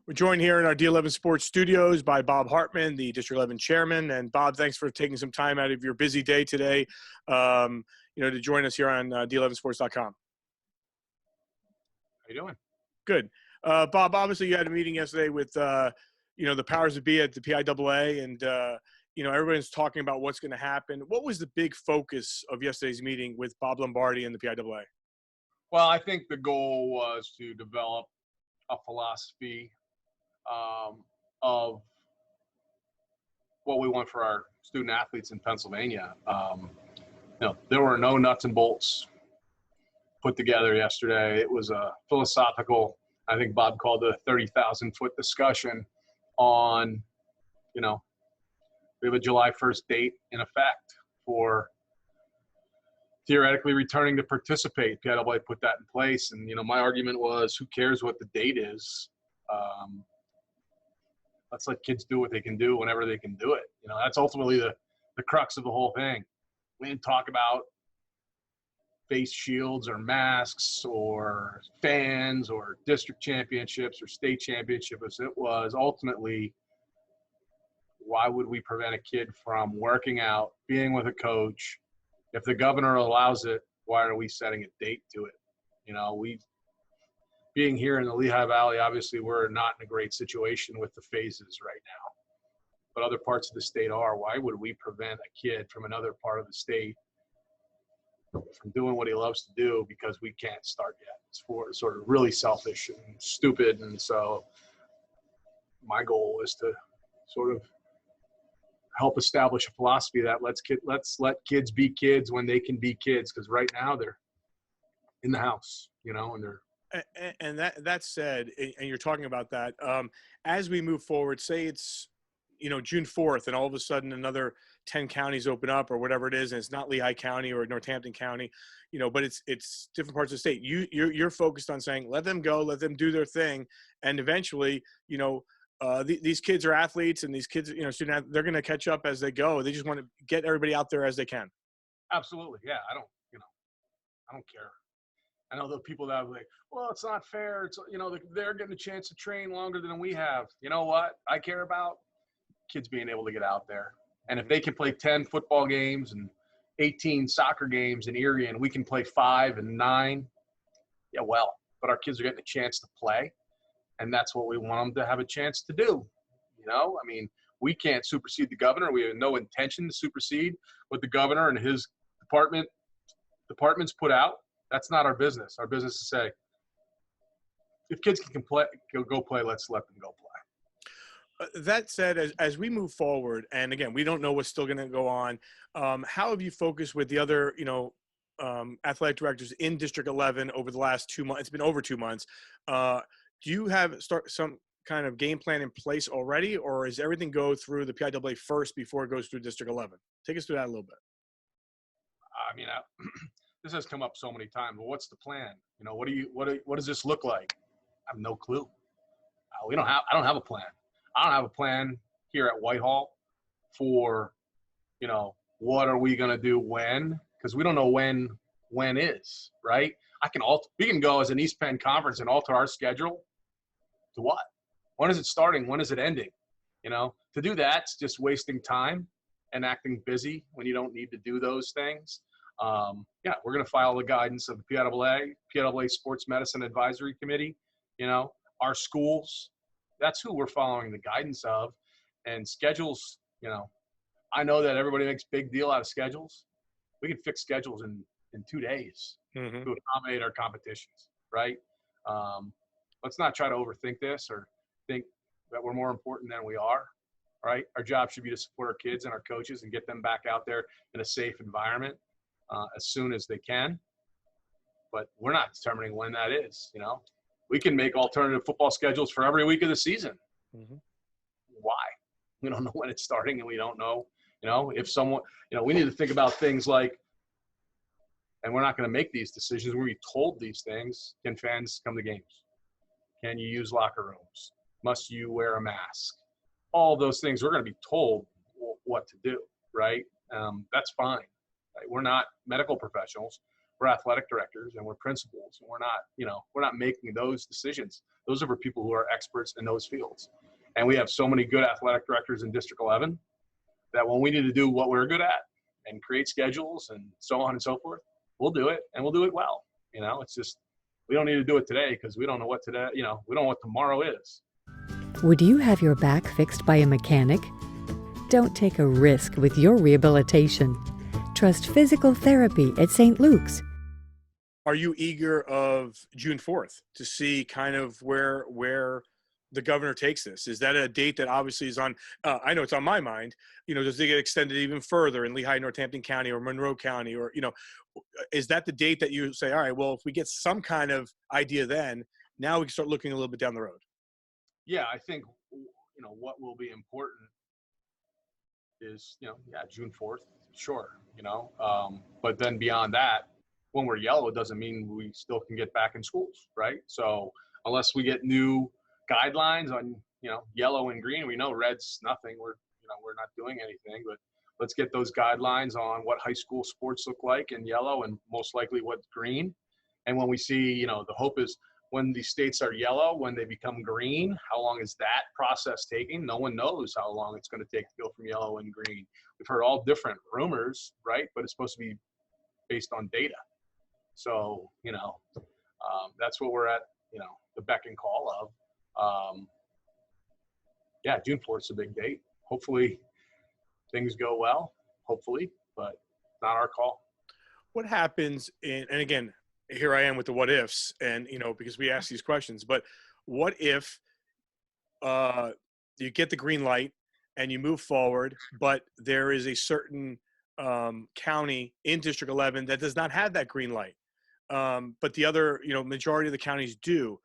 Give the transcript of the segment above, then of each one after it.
We're joined here in our D11 Sports Studios by Bob Hartman, the District 11 chairman. And Bob, thanks for taking some time out of your busy day today, to join us here on D11sports.com. How you doing? Good. Bob, obviously you had a meeting yesterday with, the powers that be at the PIAA, and, everyone's talking about what's going to happen. What was the big focus of yesterday's meeting with Bob Lombardi and the PIAA? Well, I think the goal was to develop a philosophy of what we want for our student athletes in Pennsylvania. There were no nuts and bolts put together yesterday. It was a philosophical, I think Bob called it a 30,000-foot discussion on, we have a July 1st date in effect for theoretically returning to participate. PIAA put that in place. And, my argument was, who cares what the date is? Let's let kids do what they can do whenever they can do it. That's ultimately the crux of the whole thing. We didn't talk about face shields or masks or fans or district championships or state championships. It was ultimately, why would we prevent a kid from working out, being with a coach? If the governor allows it, why are we setting a date to it? Being here in the Lehigh Valley, obviously we're not in a great situation with the phases right now, but other parts of the state are. Why would we prevent a kid from another part of the state from doing what he loves to do because we can't start yet? It's sort of really selfish and stupid. And so my goal is to sort of help establish a philosophy that let's let kids be kids when they can be kids, because right now they're in the house, and they're. And that said, and you're talking about that, as we move forward, say it's, June 4th, and all of a sudden another 10 counties open up or whatever it is, and it's not Lehigh County or Northampton County, but it's different parts of the state. You're focused on saying, let them go, let them do their thing. And eventually, these kids are athletes, and these kids, they're going to catch up as they go. They just want to get everybody out there as they can. Absolutely. Yeah. I don't care. I know the people that are like, well, it's not fair. It's, they're getting a chance to train longer than we have. You know what I care about? Kids being able to get out there. And if they can play 10 football games and 18 soccer games in Erie, and we can play 5 and 9, yeah, well, but our kids are getting a chance to play. And that's what we want them to have a chance to do. We can't supersede the governor. We have no intention to supersede what the governor and his departments put out. That's not our business. Our business is to say, if kids can play, go play, let's let them go play. That said, as we move forward, and again, we don't know what's still going to go on, how have you focused with the other, athletic directors in District 11 over the last 2 months? It's been over 2 months. Do you have some kind of game plan in place already, or is everything go through the PIAA first before it goes through District 11? Take us through that a little bit. This has come up so many times. Well, what's the plan? What does this look like? I have no clue. I don't have a plan. I don't have a plan here at Whitehall for, what are we going to do when? Because we don't know when is, right? We can go as an East Penn Conference and alter our schedule to what? When is it starting? When is it ending? To do that, it's just wasting time and acting busy when you don't need to do those things. We're going to file the guidance of the PIAA Sports Medicine Advisory Committee. Our schools, that's who we're following the guidance of. And schedules, I know that everybody makes big deal out of schedules. We can fix schedules in 2 days to accommodate our competitions, right? Let's not try to overthink this or think that we're more important than we are, right? Our job should be to support our kids and our coaches and get them back out there in a safe environment as soon as they can. But we're not determining when that is, We can make alternative football schedules for every week of the season. Mm-hmm. Why? We don't know when it's starting, and we don't know, if someone, we need to think about things like, and we're not going to make these decisions. We're going to be told these things. Can fans come to games? Can you use locker rooms? Must you wear a mask? All those things, we're going to be told what to do, right? That's fine. Right? We're not medical professionals. we're athletic directors and we're principals, and we're not making those decisions. Those are for people who are experts in those fields. And we have so many good athletic directors in District 11 that when we need to do what we're good at and create schedules and so on and so forth, we'll do it, and we'll do it well. It's just, we don't need to do it today because we don't know what today, we don't know what tomorrow is. Would you have your back fixed by a mechanic? Don't take a risk with your rehabilitation. Trust physical therapy at St. Luke's. Are you eager of June 4th to see kind of where the governor takes this? Is that a date that obviously is on, I know it's on my mind, does it get extended even further in Lehigh, Northampton County or Monroe County, or, is that the date that you say, all right, well, if we get some kind of idea, then now we can start looking a little bit down the road? Yeah, I think, what will be important is, June 4th, sure, but then beyond that, when we're yellow, it doesn't mean we still can get back in schools, right? So unless we get new guidelines on, yellow and green, we know red's nothing. We're not doing anything, but let's get those guidelines on what high school sports look like in yellow and most likely what's green. And when we see, the hope is when these states are yellow, when they become green, how long is that process taking? No one knows how long it's going to take to go from yellow and green. We've heard all different rumors, right? But it's supposed to be based on data. So, that's what we're at, the beck and call of. June 4th is a big date. Hopefully things go well, hopefully, but not our call. What happens and again, here I am with the what ifs, and, because we ask these questions, but what if you get the green light and you move forward, but there is a certain county in District 11 that does not have that green light, but the other, majority of the counties do?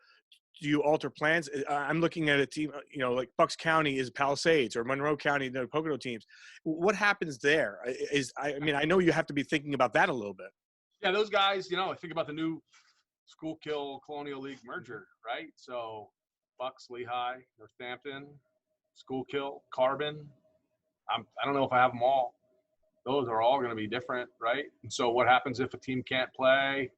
Do you alter plans? I'm looking at a team, like Bucks County is Palisades, or Monroe County, the Pocono teams. What happens there? I know you have to be thinking about that a little bit. Yeah, those guys, I think about the new Schuylkill Colonial League merger, right? So Bucks, Lehigh, Northampton, Schuylkill, Carbon. I don't know if I have them all. Those are all going to be different, right? And so what happens if a team can't play?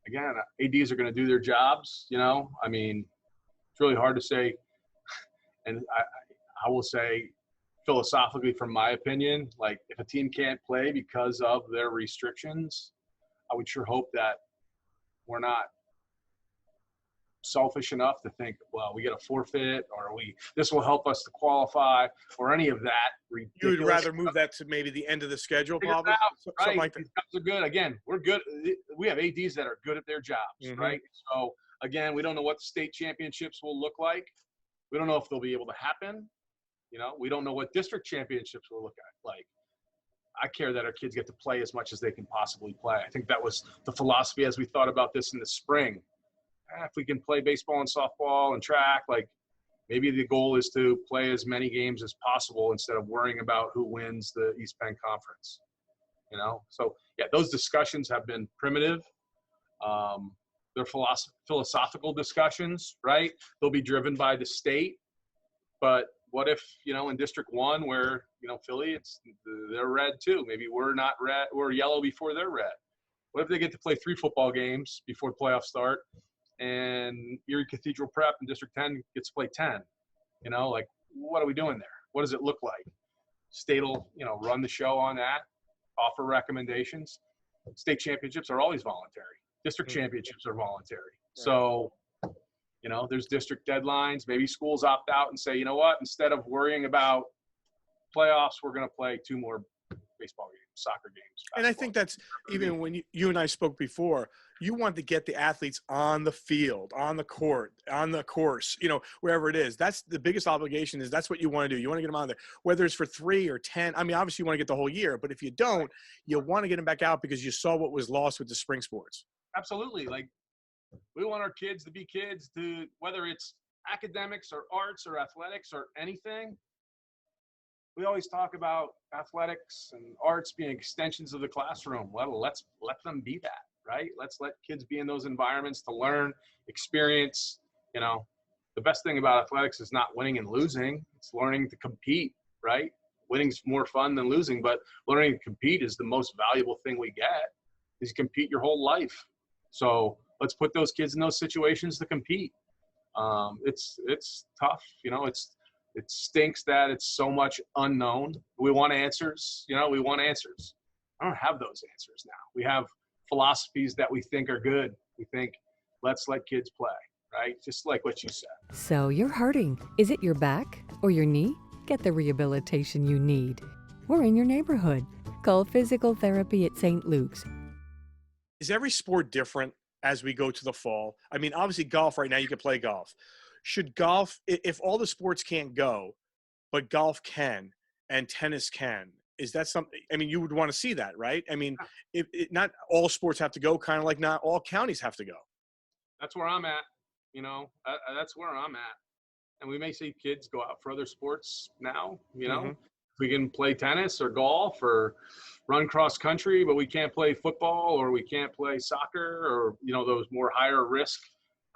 Again, ADs are going to do their jobs, it's really hard to say. And I will say, philosophically, from my opinion, like if a team can't play because of their restrictions, I would sure hope that we're not selfish enough to think, well, we get a forfeit, or this will help us to qualify, or any of that ridiculous. You would rather move that to maybe the end of the schedule, probably? Right. Something like that. These guys are good. Again, we're good. We have ADs that are good at their jobs, right? So, again, we don't know what the state championships will look like. We don't know if they'll be able to happen. We don't know what district championships will look like. I care that our kids get to play as much as they can possibly play. I think that was the philosophy as we thought about this in the spring. If we can play baseball and softball and track, like maybe the goal is to play as many games as possible instead of worrying about who wins the East Penn Conference. So those discussions have been primitive. They're philosophical discussions, right? They'll be driven by the state. But what if, in District 1 where, Philly, they're red too. Maybe we're not red, we're yellow before they're red. What if they get to play 3 football games before the playoffs start, and Erie Cathedral Prep in District 10 gets to play 10? What are we doing there? What does it look like? State will, run the show on that, offer recommendations. State championships are always voluntary. District championships are voluntary. Right. So, there's district deadlines. Maybe schools opt out and say, you know what, instead of worrying about playoffs, we're going to play 2 more baseball games, soccer games. And I think that's even when you and I spoke before, you want to get the athletes on the field, on the court, on the course, wherever it is. That's the biggest obligation, is that's what you want to do. You want to get them on there, whether it's for 3 or 10. Obviously you want to get the whole year, but if you don't, you want to get them back out because you saw what was lost with the spring sports. Absolutely. Like, we want our kids to be kids, to whether it's academics or arts or athletics or anything. We always talk about athletics and arts being extensions of the classroom. Well, let's let them be that, right? Let's let kids be in those environments to learn, experience. The best thing about athletics is not winning and losing. It's learning to compete, right? Winning's more fun than losing, but learning to compete is the most valuable thing we get. is you compete your whole life. So let's put those kids in those situations to compete. It's tough, it stinks that it's so much unknown. We want answers, we want answers. I don't have those answers now. We have philosophies that we think are good. We think, let's let kids play, right? Just like what you said. So you're hurting. Is it your back or your knee? Get the rehabilitation you need. We're in your neighborhood. Call Physical Therapy at St. Luke's. Is every sport different as we go to the fall? I mean, obviously golf right now, you can play golf. Should golf, if all the sports can't go, but golf can and tennis can, is that something, I mean, you would want to see that, right? I mean, if not all sports have to go, kind of like not all counties have to go. That's where I'm at, that's where I'm at. And we may see kids go out for other sports now, Mhm. If we can play tennis or golf or run cross country, but we can't play football or we can't play soccer or, those more higher risk,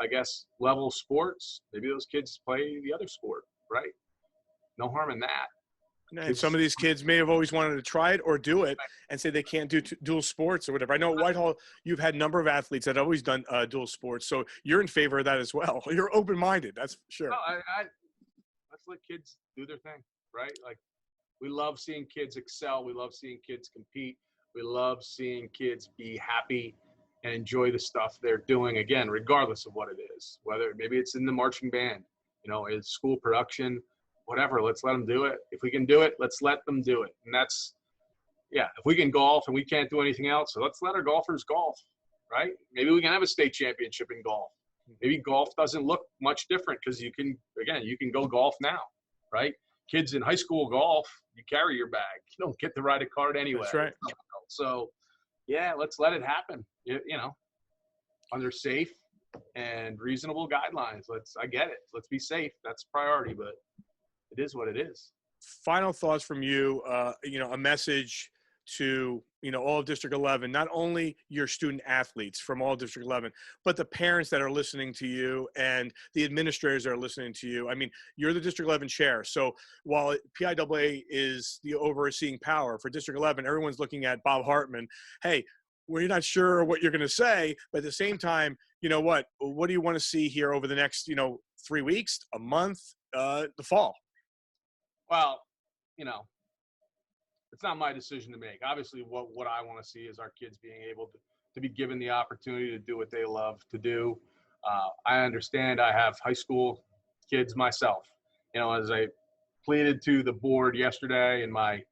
I guess, level sports. Maybe those kids play the other sport, right? No harm in that. And some of these kids may have always wanted to try it or do it and say they can't do dual sports or whatever. I know at Whitehall, you've had a number of athletes that have always done dual sports. So you're in favor of that as well. You're open-minded. That's sure. No, let's let kids do their thing, right? Like, we love seeing kids excel. We love seeing kids compete. We love seeing kids be happy and enjoy the stuff they're doing, again, regardless of what it is, whether maybe it's in the marching band, it's school production, whatever. Let's let them do it. If we can do it, let's let them do it. And that's, if we can golf and we can't do anything else, so let's let our golfers golf, right? Maybe we can have a state championship in golf. Maybe golf doesn't look much different because you can go golf now, right? Kids in high school golf, you carry your bag. You don't get to ride a cart anyway. That's right. So, let's let it happen, under safe and reasonable guidelines. I get it. Let's be safe. That's priority, but it is what it is. Final thoughts from you, a message to, all of District 11, not only your student athletes from all of District 11, but the parents that are listening to you and the administrators that are listening to you. I mean, you're the District 11 chair. So while PIAA is the overseeing power for District 11, everyone's looking at Bob Hartman. Hey, we're not sure what you're going to say, but at the same time, what do you want to see here over the next, 3 weeks, a month, the fall? Well, it's not my decision to make. Obviously, what I want to see is our kids being able to be given the opportunity to do what they love to do. I understand I have high school kids myself. As I pleaded to the board yesterday in my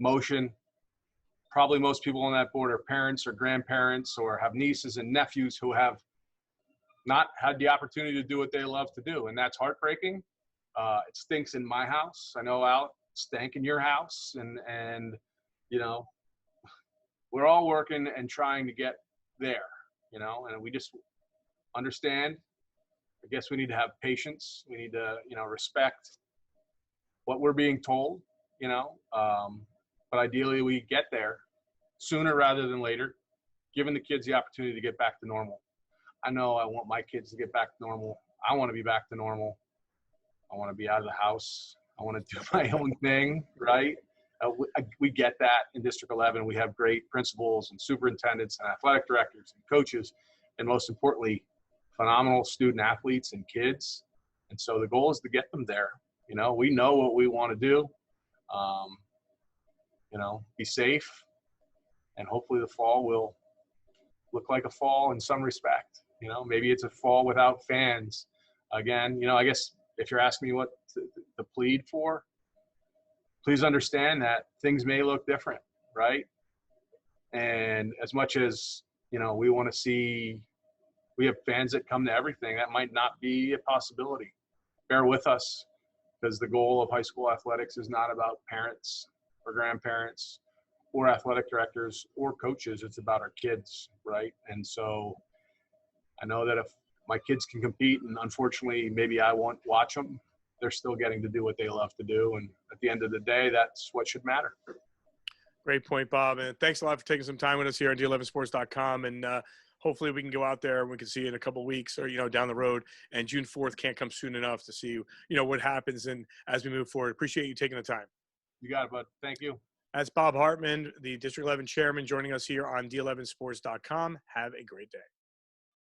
motion, probably most people on that board are parents or grandparents or have nieces and nephews who have not had the opportunity to do what they love to do. And that's heartbreaking. It stinks in my house. I know Al, it stank in your house. And we're all working and trying to get there, and we just understand. I guess we need to have patience. We need to, respect what we're being told, but ideally we get there sooner rather than later, giving the kids the opportunity to get back to normal. I know I want my kids to get back to normal. I want to be back to normal. I want to be out of the house. I want to do my own thing, right? We get that in District 11. We have great principals and superintendents and athletic directors and coaches, and most importantly, phenomenal student athletes and kids. And so the goal is to get them there. We know what we want to do. Be safe, and hopefully the fall will look like a fall in some respect. Maybe it's a fall without fans. Again, I guess if you're asking me what to plead for, please understand that things may look different, right? And as much as, we want to see, we have fans that come to everything, that might not be a possibility. Bear with us, because the goal of high school athletics is not about parents or grandparents or athletic directors or coaches. It's about our kids, right? And so I know that if my kids can compete, and unfortunately maybe I won't watch them, they're still getting to do what they love to do. And at the end of the day, that's what should matter. Great point, Bob. And thanks a lot for taking some time with us here on D11sports.com. And hopefully we can go out there and we can see you in a couple of weeks or, down the road. And June 4th can't come soon enough to see, what happens and as we move forward. Appreciate you taking the time. You got it, bud. Thank you. That's Bob Hartman, the District 11 chairman, joining us here on D11sports.com. Have a great day.